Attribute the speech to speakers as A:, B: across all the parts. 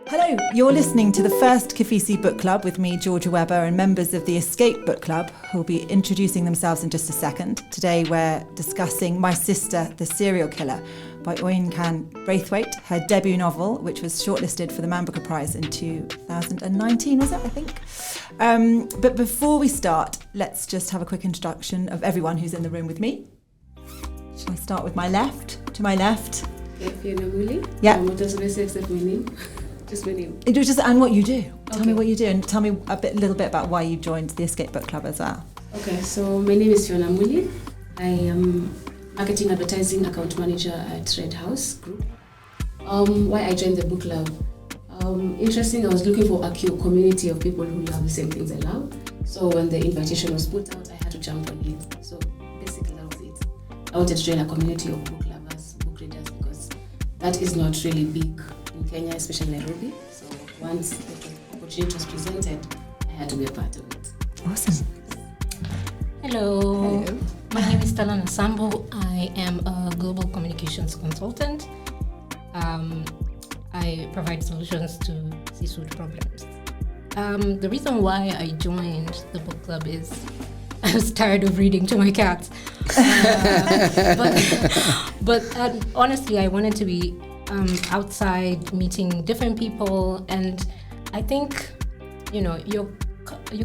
A: Hello, you're listening to the first KOFISI book club with me, Georgia Webber, and members of the Escape Book Club, who will be introducing themselves in just a second. Today we're discussing My Sister, the Serial Killer by Oyinkan Braithwaite, her debut novel, which was shortlisted for the Man Booker Prize in 2019, was it, I think? But before we start, let's just have a quick introduction of everyone who's in the room with me. Shall I start with my left? To my left. Yeah.
B: Just my name.
A: It was just, and what you do. Tell me what you do, and tell me a little bit about why you joined the Escape Book Club as well.
B: Okay, so my name is Fiona Muli. I am marketing advertising account manager at Red House Group. Why I joined the book club? Interesting, I was looking for a community of people who love the same things I love. So when the invitation was put out, I had to jump on it. So basically that was it. I wanted to join a community of book lovers, book readers, because that is not really big in Kenya, especially Nairobi. So once the opportunity was presented, I had to be a part of it.
A: Awesome.
C: Hello. My name is Talana Sambo. I am a global communications consultant. I provide solutions to C-suite problems. The reason why I joined the book club is I was tired of reading to my cats. But honestly, I wanted to be outside, meeting different people, and I think, your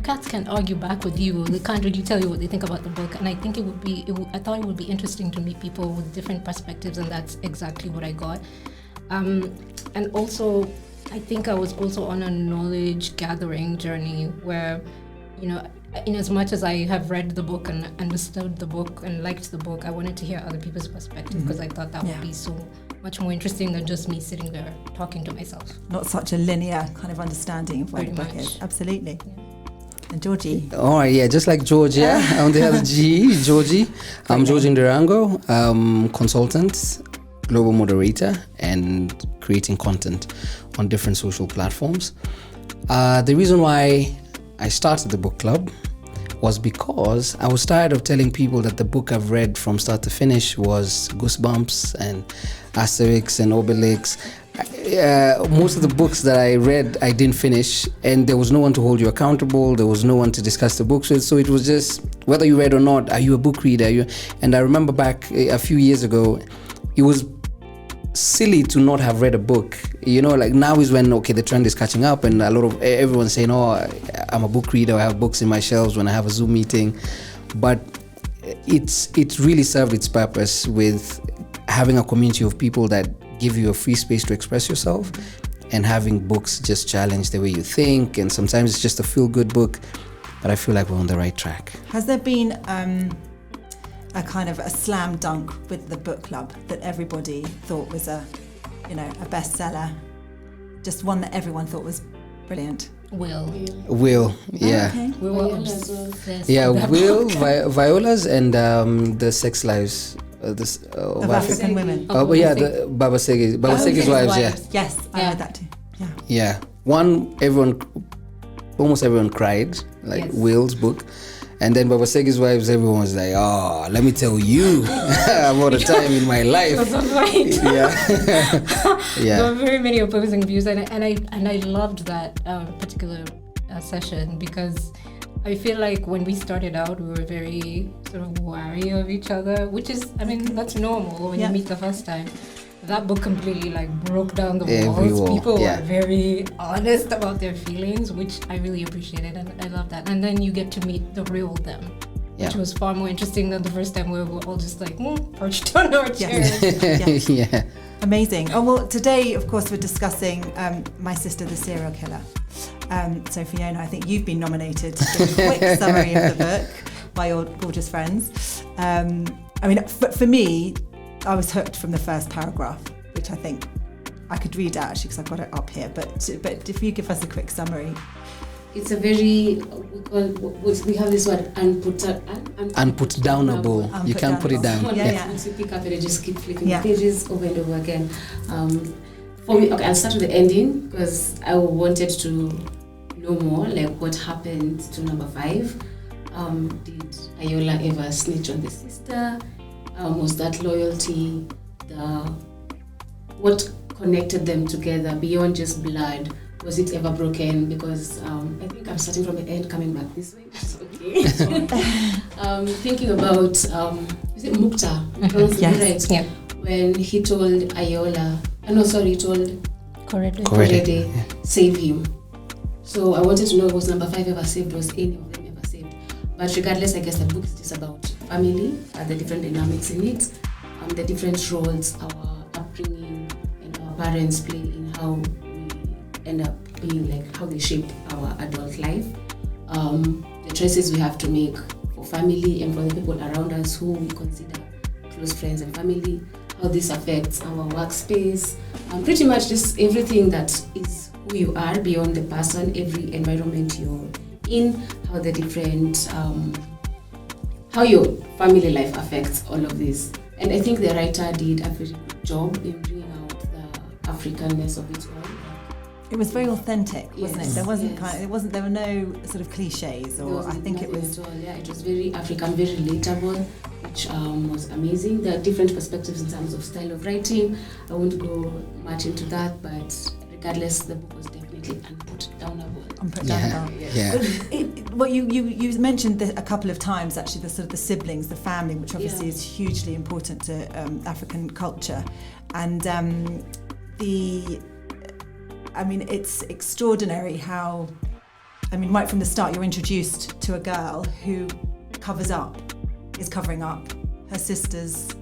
C: cats can argue back with you. They can't really tell you what they think about the book, and I think I thought it would be interesting to meet people with different perspectives, and that's exactly what I got. And also, I think I was also on a knowledge gathering journey where, in as much as I have read the book and understood the book and liked the book, I wanted to hear other people's perspective, because I thought that would be so much more interesting than just me sitting there talking to myself.
A: Not such a linear kind of understanding of what the book is. Absolutely. Yeah. And Georgie.
D: All right, yeah, just like Georgia, on the other G, Georgie. I'm Georgie Ndirangu, consultant, global moderator, and creating content on different social platforms. The reason why I started the book club was because I was tired of telling people that the book I've read from start to finish was Goosebumps and Asterix and Obelix. Most of the books that I read, I didn't finish, and there was no one to hold you accountable. There was no one to discuss the books with. So it was just, whether you read or not, are you a book reader? And I remember back a few years ago, it was silly to not have read a book. Like now is when, the trend is catching up, and a lot of everyone's saying, I'm a book reader, I have books in my shelves when I have a Zoom meeting. But it's really served its purpose with having a community of people that give you a free space to express yourself, and having books just challenge the way you think. And sometimes it's just a feel-good book, but I feel like we're on the right track.
A: Has there been a kind of a slam dunk with the book club that everybody thought was a bestseller? Just one that everyone thought was brilliant?
D: Will, yeah.
A: Okay.
C: We were obsessed.
D: Yeah, Will, Viola's, and the sex lives
A: of African women.
D: The Babasegi's wives, yeah.
A: Yes, I read that too.
D: Yeah. Almost everyone cried, Will's book. And then Babasegi's wives, everyone was like, let me tell you about a time in my life.
C: Right.
D: Yeah.
C: There were very many opposing views, and I loved that particular session, because I feel like when we started out, we were very sort of wary of each other, which is, that's normal when you meet the first time. That book completely broke down the walls. People were very honest about their feelings, which I really appreciated, and I love that. And then you get to meet the real them, which was far more interesting than the first time where we were all just perched on our chairs.
D: Yeah.
A: Amazing. Oh, well, today, of course, we're discussing My Sister, the Serial Killer. So Fiona, I think you've been nominated to give a quick summary of the book by your gorgeous friends. For me, I was hooked from the first paragraph, which I think I could read out actually because I've got it up here. But if you give us a quick summary.
B: It's a very, we have this word,
D: unputdownable. You can't put it down.
B: Once you pick up and you just keep flipping the pages over and over again. For me, I'll start with the ending, because I wanted to know more, what happened to number 5. Did Ayola ever snitch on the sister? Was that loyalty? What connected them together beyond just blood? Was it ever broken? Because I think I'm starting from the end, coming back this way, which is okay. Thinking about, is it Mukta?
A: Yes.
B: Right?
C: Yeah.
B: When he told Ayola, he told
C: Korede.
B: save him. So I wanted to know, was number 5 ever saved? Was any of them ever saved? But regardless, I guess the book is just about family, the different dynamics in it, the different roles our upbringing and our parents play in how we end up being, like how they shape our adult life. The choices we have to make for family and for the people around us who we consider close friends and family, how this affects our workspace, pretty much just everything that is who you are beyond the person, every environment you're in, how the different, how your family life affects all of this. And I think the writer did a very good job in bringing out the Africanness of it all.
A: It was very authentic, wasn't
B: Yes,
A: it? There wasn't
B: yes.
A: there were no sort of cliches, or I think it was.
B: At all. Yeah, it was very African, very relatable, which was amazing. There are different perspectives in terms of style of writing. I won't go much into that, but regardless, the book was definitely unputdownable.
D: Yeah.
A: Well, you mentioned a couple of times actually the sort of the siblings, the family, which obviously is hugely important to African culture, and it's extraordinary how, right from the start, you're introduced to a girl who is covering up her sister's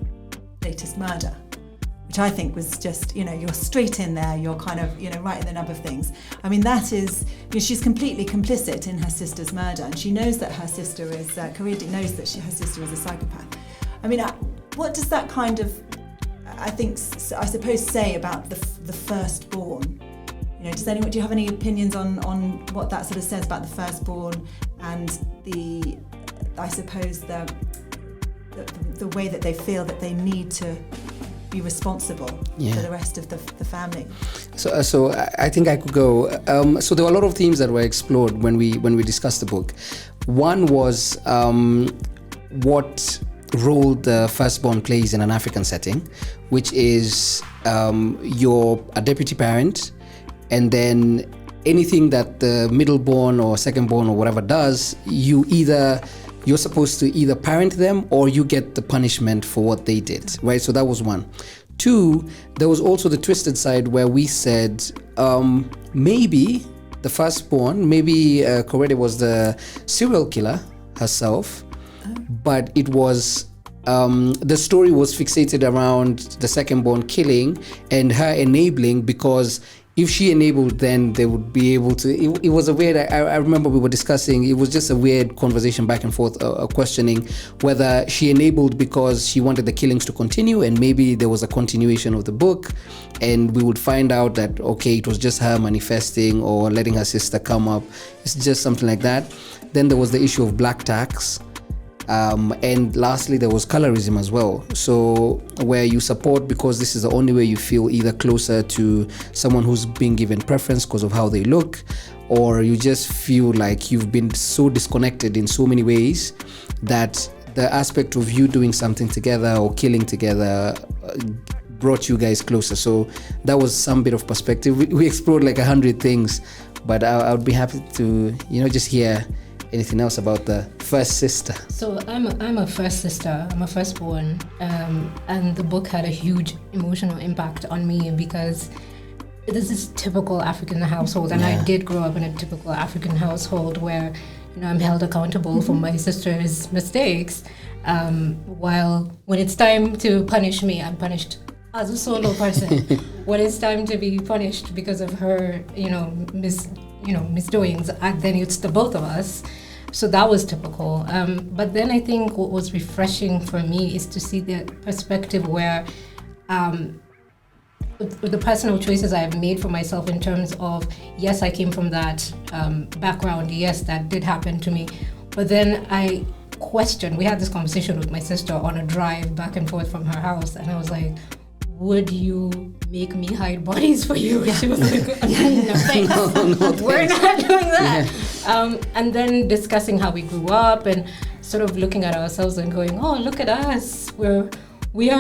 A: latest murder, which I think was just, you're straight in there, you're kind of, right in the nub of things. That is, she's completely complicit in her sister's murder, and she knows that her sister is, Korede knows that her sister is a psychopath. What does that kind of, I suppose, say about the firstborn? Do you have any opinions on what that sort of says about the firstborn and the way that they feel that they need to be responsible for the rest of the family?
D: So I think I could go. So there were a lot of themes that were explored when we discussed the book. One was what role the firstborn plays in an African setting, which is you're a deputy parent, and then anything that the middleborn or secondborn or whatever does, you're supposed to either parent them or you get the punishment for what they did, right? So that was one. Two, there was also the twisted side where we said maybe the firstborn, maybe Korede was the serial killer herself, but it was the story was fixated around the secondborn killing and her enabling, because if she enabled, then they would be able to. It was a weird. I remember we were discussing. It was just a weird conversation back and forth, questioning whether she enabled because she wanted the killings to continue, and maybe there was a continuation of the book, and we would find out that it was just her manifesting or letting her sister come up. It's just something like that. Then there was the issue of black tax. And lastly, there was colorism as well. So where you support because this is the only way you feel either closer to someone who's being given preference because of how they look, or you just feel like you've been so disconnected in so many ways that the aspect of you doing something together or killing together brought you guys closer. So that was some bit of perspective. We explored like 100 things, but I would be happy to, just hear anything else about the first sister.
C: So I'm a first sister. I'm a firstborn, and the book had a huge emotional impact on me because this is typical African household, and I did grow up in a typical African household where I'm held accountable for my sister's mistakes, while when it's time to punish me, I'm punished as a solo person. When it's time to be punished because of her misdoings, then it's the both of us. So that was typical. But then I think what was refreshing for me is to see the perspective where the personal choices I have made for myself in terms of, yes, I came from that background, yes, that did happen to me. But then I questioned, we had this conversation with my sister on a drive back and forth from her house, and I was like, would you make me hide bodies for you? She was like, no thanks. No, we're not doing that. And then discussing how we grew up and sort of looking at ourselves and going, oh, look at us. We're we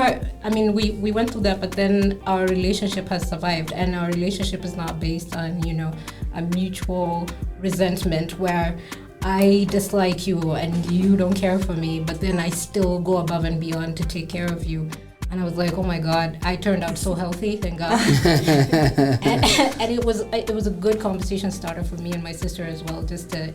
C: went through that, but then our relationship has survived, and our relationship is not based on, a mutual resentment where I dislike you and you don't care for me, but then I still go above and beyond to take care of you. And I was like, oh my God, I turned out so healthy, thank God. and it was a good conversation starter for me and my sister as well, just to,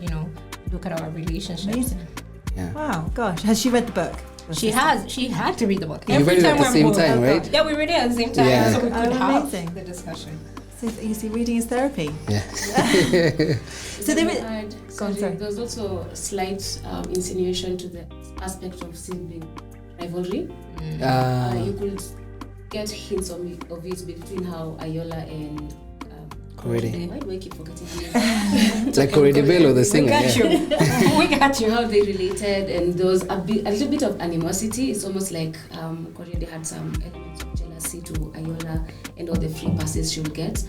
C: look at our relationship.
A: Amazing.
D: Yeah.
A: Wow, gosh. Has she read the book?
C: She had to read the book.
D: You read it at the same time, right?
C: Yeah, we read it at the same time,
D: Yeah.
C: so we could have
A: amazing.
C: the discussion.
A: So you see, reading is therapy.
D: Yeah.
A: So there is...
B: There's also slight insinuation to the aspect of sibling rivalry. You could get hints of it between how Ayola and
D: Korede.
B: Why do I keep forgetting her name?
D: It's like Korede Bello, the singer.
C: We got you.
B: How they related, and there was a little bit of animosity. It's almost like Korede had some elements of jealousy to Ayola and all the free passes she would get.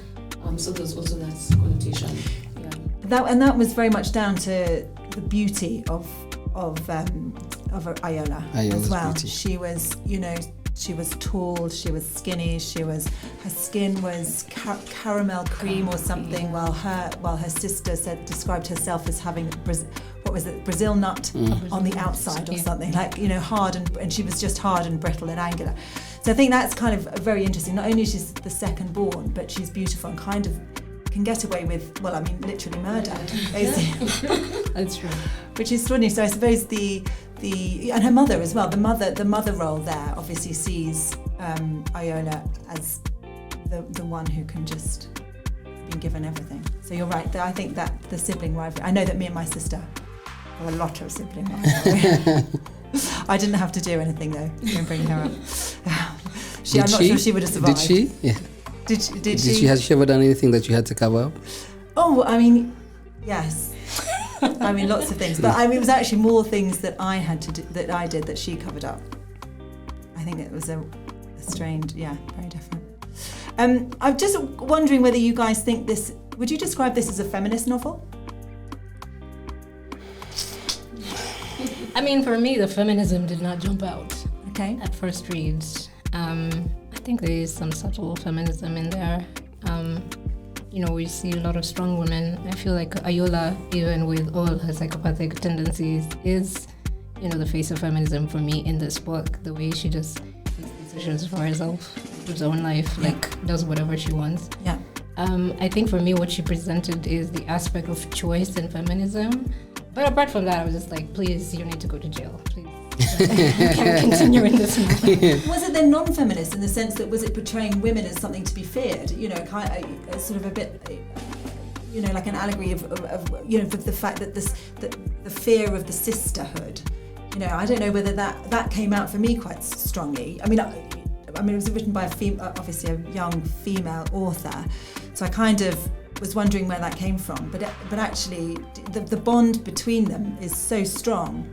B: So there's also that connotation. Yeah.
A: That was very much down to the beauty of Ayola as well.
D: Beauty.
A: She was, she was tall, she was skinny, her skin was caramel cream or something, while her sister described herself as having Brazil nut on the outside or something, like, hard, and she was just hard and brittle and angular. So I think that's kind of very interesting. Not only is she the second born, but she's beautiful and kind of can get away with, literally murder, basically.
C: That's true.
A: Which is extraordinary. So I suppose and her mother as well. The mother role there obviously sees Ayola as the one who can just be given everything. So you're right. I think that the sibling rivalry. I know that me and my sister have a lot of sibling rivalry. I didn't have to do anything though in bringing her up. I'm not sure she would have survived.
D: Did she? Yeah.
A: Did she?
D: Has she ever done anything that you had to cover up?
A: Oh, yes. Lots of things, but it was actually more things that I had to do, that I did, that she covered up. I think it was a strange, very different. I'm just wondering whether you guys think this. Would you describe this as a feminist novel?
C: For me, the feminism did not jump out.
A: Okay.
C: At first read. I think there is some subtle feminism in there. We see a lot of strong women. I feel like Ayola, even with all her psychopathic tendencies, is, the face of feminism for me in this book. The way she just makes decisions for herself, lives her own life, does whatever she wants. Yeah. I think for me, what she presented is the aspect of choice in feminism. But apart from that, I was just like, please, you need to go to jail, please. You can't continue in this movie.
A: Was it then non-feminist in the sense that was it portraying women as something to be feared? Sort of a bit, like an allegory of the fact that the fear of the sisterhood. I don't know whether that came out for me quite strongly. It was written by obviously a young female author, so I kind of was wondering where that came from. But actually, the bond between them is so strong.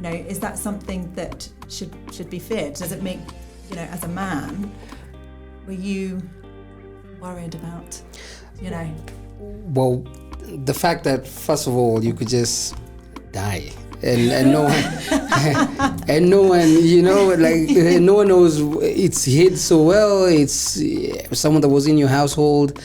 A: Is that something that should be feared? Does it make, as a man, were you worried about,
D: Well, the fact that, first of all, you could just die. And no one, no one knows it's hid so well. It's someone that was in your household.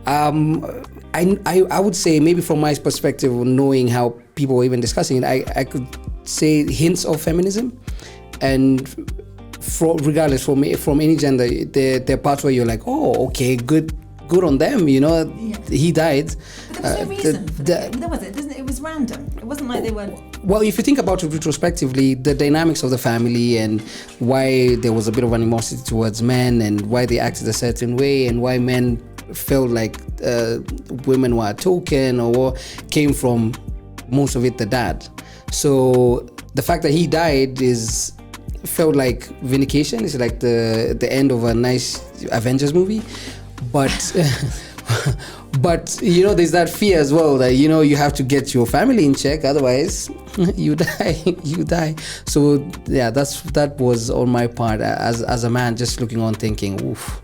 D: I would say, maybe from my perspective, knowing how people were even discussing it, I could say hints of feminism, and regardless from any gender, there are parts where you're like, oh, okay, good on them, he died.
A: But there was no reason for that. There was it. It was random. It wasn't like they were.
D: Well, if you think about it retrospectively, the dynamics of the family and why there was a bit of animosity towards men and why they acted a certain way and why men felt like women were a token or came from most of it the dad. So the fact that he died felt like vindication. It's like the end of a nice Avengers movie, but there's that fear as well that you have to get your family in check, otherwise you die. So yeah, that was on my part as a man, just looking on thinking, oof.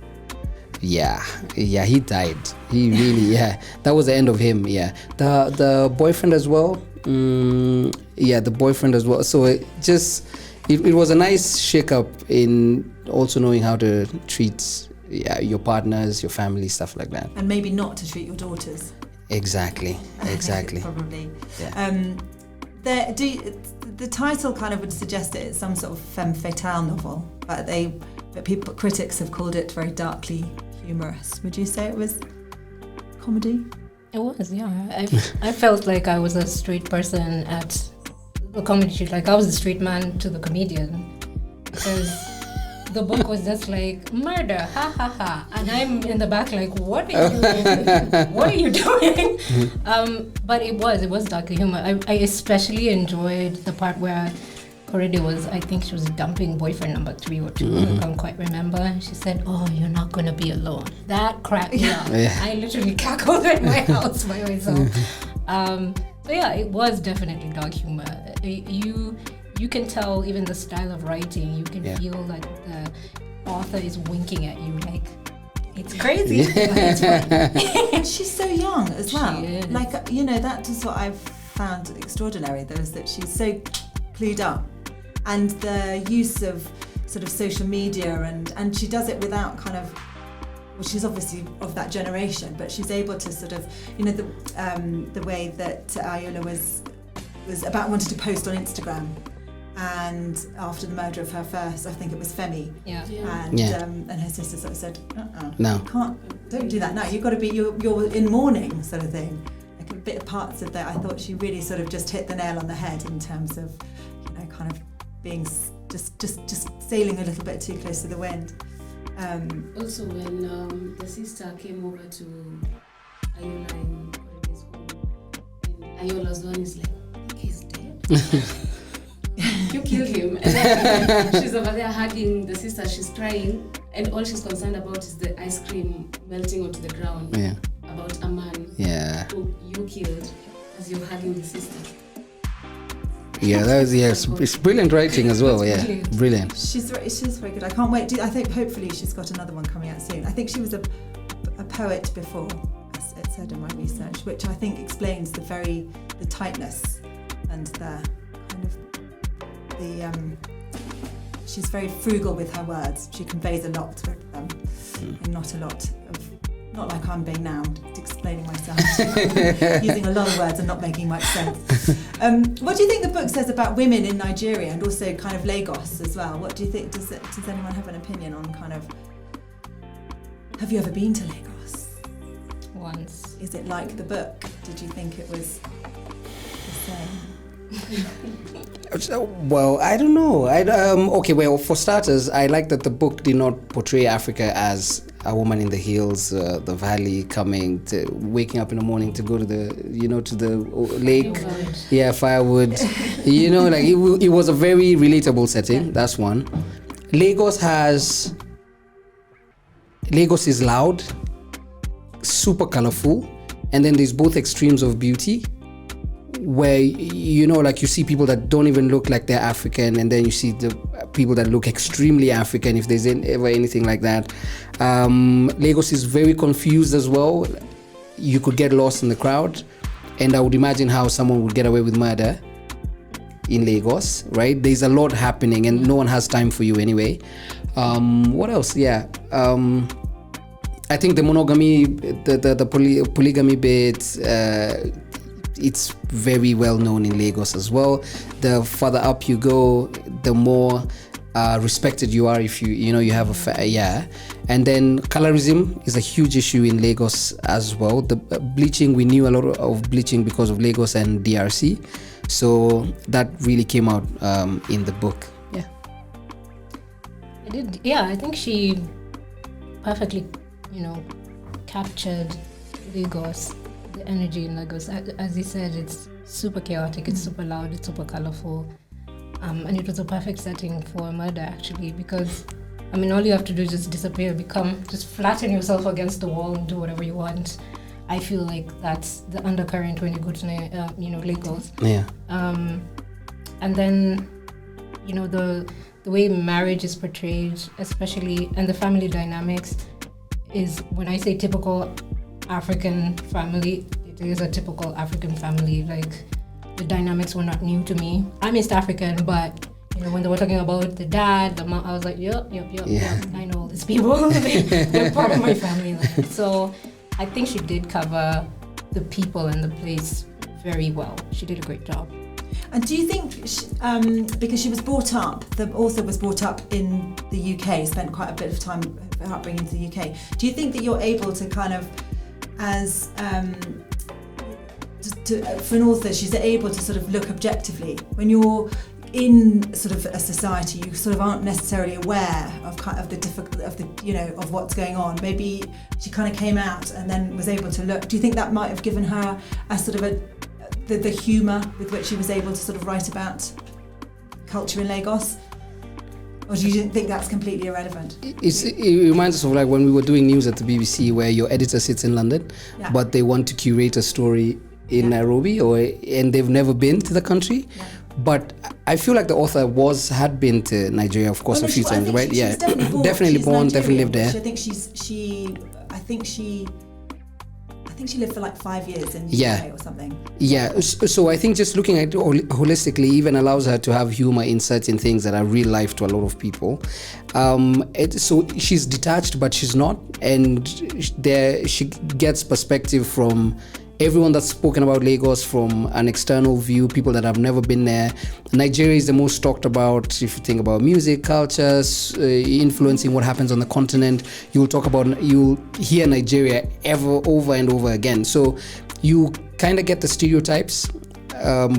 D: Yeah, he died. He really, that was the end of him. Yeah, the boyfriend as well. The boyfriend as well. So it was a nice shake-up in also knowing how to treat your partners, your family, stuff like that.
A: And maybe not to treat your daughters.
D: Exactly.
A: Probably.
D: Yeah.
A: The title kind of would suggest that it's some sort of femme fatale novel, but critics have called it very darkly humorous. Would you say it was comedy?
C: It was, yeah. I felt like I was a straight person at the comedy shoot. Like I was the straight man to the comedian, because the book was just like murder, ha ha ha, and I'm in the back like, what are you doing? What are you doing? But it was dark humor. I especially enjoyed the part where Korede was, I think she was dumping boyfriend number 3 or 2. I can't quite remember. And she said, "Oh, you're not gonna be alone." That cracked me up.
D: Yeah.
C: I literally cackled in my house by myself. So yeah, it was definitely dark humor. You can tell even the style of writing. You can feel like the author is winking at you, like it's crazy. But it's fun.
A: And she's so young as well.
C: She is.
A: Like, that is what I've found extraordinary, though, is that she's so clued up, and the use of sort of social media, and she does it without kind of, well, she's obviously of that generation, but she's able to sort of, the way that Ayola was about wanted to post on Instagram, and after the murder of her first, I think it was Femi, and her sister sort of said,
D: No,
A: don't do that now. You've got to be, you're in mourning, sort of thing. Like a bit of parts of that, I thought she really sort of just hit the nail on the head in terms of, kind of being just sailing a little bit too close to the wind.
B: Also, when the sister came over to Ayola in Korede's home, and Ayola's one is like, I think he's dead. You killed him. And then she's over there hugging the sister, she's crying, and all she's concerned about is the ice cream melting onto the ground.
D: Yeah.
B: About a man who you killed as you're hugging the sister.
D: Yeah, that was it's brilliant writing as well. Yeah, brilliant.
A: She's very good. I can't wait. I think hopefully she's got another one coming out soon. I think she was a poet before, it said in my research, which I think explains the tightness and the kind of she's very frugal with her words. She conveys a lot with them, and not like I'm being now, explaining myself, using a lot of words and not making much sense. What do you think the book says about women in Nigeria and also kind of Lagos as well? What do you think? Does anyone have an opinion on kind of? Have you ever been to Lagos?
C: Once.
A: Is it like the book? Did you think it was the same?
D: Well, I don't know. Okay, well, for starters, I like that the book did not portray Africa as a woman in the hills, the valley, waking up in the morning to go to the, to the lake. Yeah, firewood. Like it was a very relatable setting. That's one. Lagos is loud, super colorful, and then there's both extremes of beauty, where like you see people that don't even look like they're African, and then you see the people that look extremely African, if there's ever anything like that. Lagos is very confused as well. You could get lost in the crowd, and I would imagine how someone would get away with murder in Lagos, right? There's a lot happening, and no one has time for you anyway. What else? Yeah. I think the monogamy, the polygamy bit, it's very well known in Lagos as well. The further up you go, the more respected you are if you have and then colorism is a huge issue in Lagos as well. The bleaching, we knew a lot of bleaching because of Lagos and DRC, so that really came out in the book.
C: I think she perfectly captured Lagos, the energy in Lagos. As you said, it's super chaotic, it's super loud, it's super colorful, and it was a perfect setting for a murder, actually, because all you have to do is just disappear, just flatten yourself against the wall and do whatever you want. I feel like that's the undercurrent when you go to Lagos. And then the way marriage is portrayed, especially, and the family dynamics, is, when I say typical African family, it is a typical African family. Like, the dynamics were not new to me. I'm East African, but when they were talking about the dad, the mom, I was like, yep, I know all these people. They're part of my family life. So I think she did cover the people and the place very well. She did a great job.
A: And do you think, because she was brought up, the author was brought up in the UK, spent quite a bit of time upbringing to the UK, do you think that you're able to kind of, as for an author, she's able to sort of look objectively when you're in sort of a society, you sort of aren't necessarily aware of kind of of what's going on. Maybe she kind of came out and then was able to look. Do you think that might have given her a sort of the humour with which she was able to sort of write about culture in Lagos? Or do you think that's completely irrelevant?
D: It reminds us of like when we were doing news at the BBC, where your editor sits in London, but they want to curate a story in Nairobi, and they've never been to the country. Yeah. But I feel like the author had been to Nigeria, of course, a few times, right?
A: She's definitely born, definitely lived there. I think she lived for like 5 years in the UK or something.
D: Yeah, so I think just looking at it holistically even allows her to have humor in certain things that are real life to a lot of people. So she's detached, but she's not, and she gets perspective from everyone that's spoken about Lagos from an external view, people that have never been there. Nigeria is the most talked about. If you think about music, cultures, influencing what happens on the continent, you'll hear Nigeria over and over again. So you kind of get the stereotypes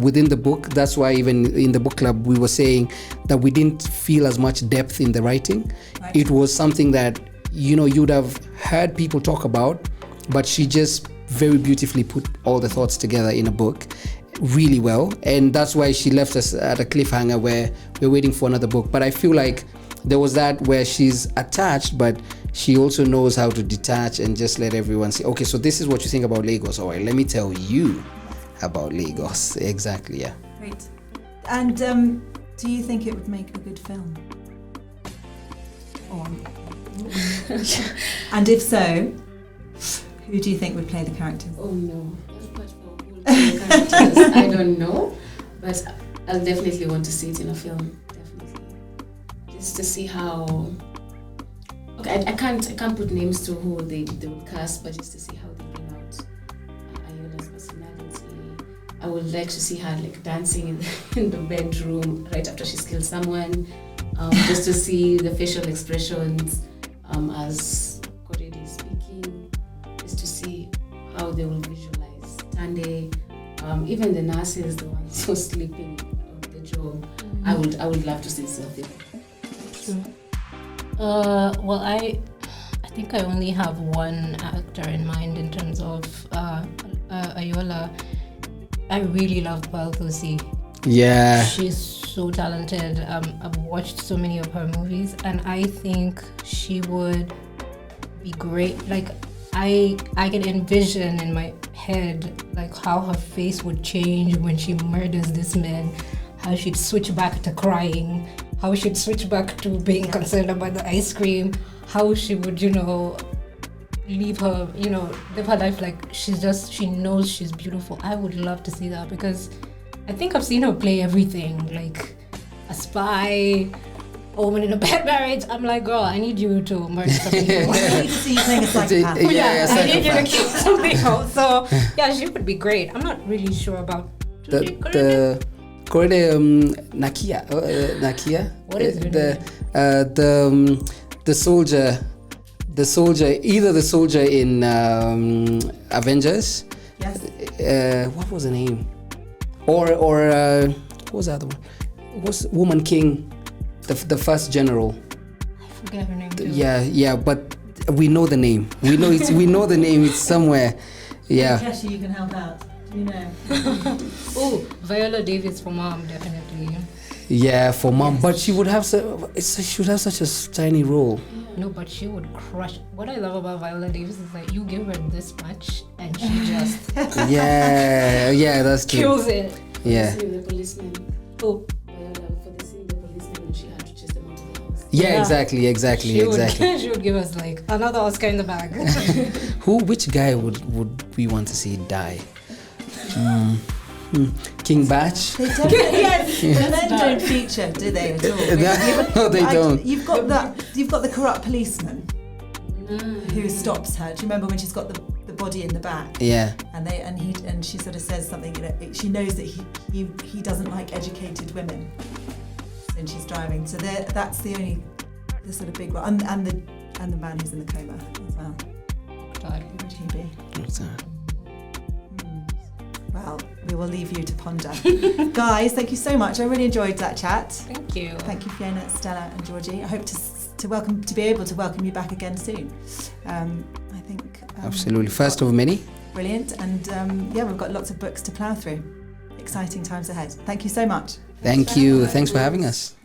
D: within the book. That's why even in the book club, we were saying that we didn't feel as much depth in the writing. Right. It was something that, you'd have heard people talk about, but she just very beautifully put all the thoughts together in a book really well, and that's why she left us at a cliffhanger where we're waiting for another book. But I feel like there was that where she's attached, but she also knows how to detach and just let everyone say, okay, so this is what you think about Lagos. All right, let me tell you about Lagos. Exactly, yeah.
A: Great. And do you think it would make a good film? And if so, who do you think would play the characters?
B: Oh no, characters. I don't know, but I'll definitely want to see it in a film. Definitely, just to see how. Okay, I can't put names to who they would cast, but just to see how they bring out Ayola's personality. I would like to see her like dancing in the bedroom right after she's killed someone. Just to see the facial expressions as Korede is speaking. Just to see how they will visualize Tande, even the nurses, the ones who are sleeping on the job. I would love to see something.
C: Well, I think I only have one actor in mind in terms of Ayola. I really loved Balthusi.
D: Yeah,
C: she's so talented. I've watched so many of her movies, and I think she would be great. Like I can envision in my head like how her face would change when she murders this man, how she'd switch back to crying, how she'd switch back to being concerned about the ice cream, how she would, live her life like she knows she's beautiful. I would love to see that because I think I've seen her play everything, like a spy, a woman in a bad marriage. I'm like, girl, I need you to murder some people.
A: I need to see you playing a psychopath.
C: I need you to kill something else. So yeah, she would be great. I'm not really sure about
D: the Korede Nakia. Nakia.
C: What is her name?
D: The soldier, either the soldier in Avengers.
A: Yes.
D: What was her name? Or what was the other one? Was Woman King, the first general?
C: I forget her name too.
D: Yeah, but we know the name. We know the name. It's somewhere. Yeah.
A: Keshi, you can help out. Do you know?
C: Oh, Viola Davis for Mom, definitely.
D: Yeah, for Mom, but she would have such a tiny role.
C: No, but she would crush. What I love about Viola Davis is that you give her this much and she just
D: yeah, that's true.
C: kills it.
D: Yeah.
B: The policeman.
C: Oh.
B: Viola, for the scene, the policeman, she had to chase them out of the house.
D: Yeah, exactly.
C: She would give us like another Oscar in the bag.
D: Which guy would we want to see die? King Batch.
A: They don't, yes, the men don't feature, do they at all?
D: No, they don't.
A: You've got the corrupt policeman who stops her. Do you remember when she's got the body in the back?
D: Yeah.
A: And she sort of says something. She knows that he doesn't like educated women. And she's driving. So that's the sort of big one. And the man who's in the coma as well. Who would he be? Well, we will leave you to ponder. Guys, thank you so much. I really enjoyed that chat.
C: Thank you.
A: Thank you, Fiona, Stella, and Georgie. I hope to be able to welcome you back again soon. I think
D: Absolutely, first of many.
A: Brilliant, and we've got lots of books to plough through. Exciting times ahead. Thank you so much.
D: Thank you. Thanks for having us.